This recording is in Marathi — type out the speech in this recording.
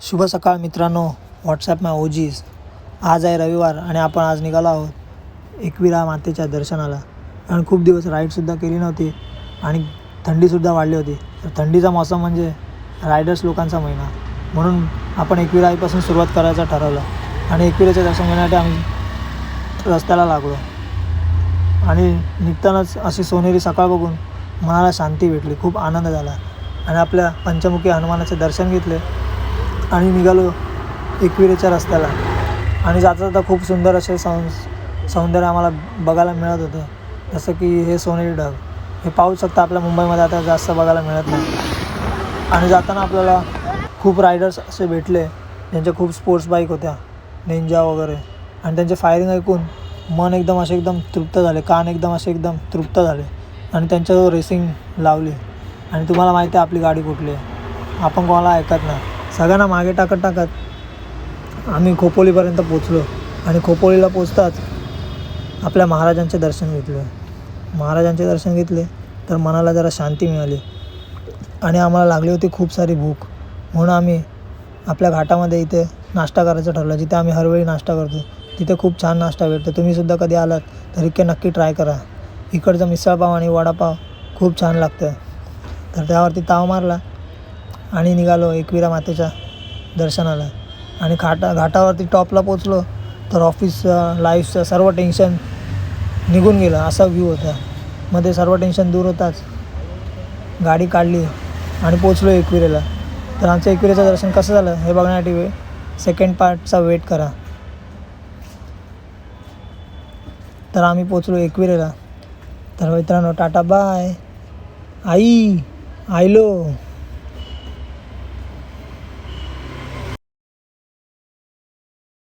शुभ सकाळ मित्रांनो, व्हॉट्सॲप माय ओजीज. आज आहे रविवार आणि आपण आज निघालो आहोत एकविरा मातेच्या दर्शनाला. आणि खूप दिवस राईडसुद्धा केली नव्हती आणि थंडीसुद्धा वाढली होती. तर थंडीचा मौसम म्हणजे रायडर्स लोकांचा महिना, म्हणून आपण एकविरा आईपासून सुरुवात करायचं ठरवलं. आणि एकविराचं दर्शन घेण्यासाठी आम्ही रस्त्याला लागलो. आणि निघतानाच अशी सोनेरी सकाळ बघून मनाला शांती भेटली, खूप आनंद झाला. आणि आपल्या पंचमुखी हनुमानाचे दर्शन घेतले आणि निघालो एकविरेच्या रस्त्याला. आणि जाता जाता खूप सुंदर असे सौंदर्य आम्हाला बघायला मिळत होतं, जसं की हे सोनेरी ढग. हे पाहू शकता, आपल्या मुंबईमध्ये आता जास्त बघायला मिळत नाही. आणि जाताना आपल्याला खूप रायडर्स असे भेटले ज्यांच्या खूप स्पोर्ट्स बाईक होत्या, निंजा वगैरे. आणि त्यांचे फायरिंग ऐकून मन एकदम तृप्त झाले, कान एकदम तृप्त झाले. आणि त्यांच्याजवळ रेसिंग लावली. आणि तुम्हाला माहिती आहे आपली गाडी कुठली आहे, आपण कोणाला ऐकत नाही. सगळ्यांना मागे टाकत आम्ही खोपोलीपर्यंत पोचलो. आणि खोपोलीला पोचताच आपल्या महाराजांचे दर्शन घेतले. तर मनाला जरा शांती मिळाली. आणि आम्हाला लागली होती खूप सारी भूक, म्हणून आम्ही आपल्या घाटामध्ये इथे नाश्ता करायचं ठरवलं. जिथे आम्ही हरवेळी नाश्ता करतो तिथे खूप छान नाश्ता भेटतो. तुम्हीसुद्धा कधी आलात तर इथे नक्की ट्राय करा. इकडचं मिसळपाव आणि वडापाव खूप छान लागतं. तर त्यावरती ताव मारला आणि निघालो एकविरा मातेच्या दर्शनाला. आणि घाटावरती टॉपला पोचलो तर ऑफिसचं, लाईफचं सर्व टेन्शन निघून गेलं, असा व्ह्यू होता. मध्ये सर्व टेन्शन दूर होताच गाडी काढली आणि पोचलो एकविरेला. तर आमचं एकविरेचं दर्शन कसं झालं हे बघण्यासाठी सेकंड पार्टचा वेट करा. तर आम्ही पोचलो एकविरेला. तर मित्रांनो, टाटा बाय. आईलो.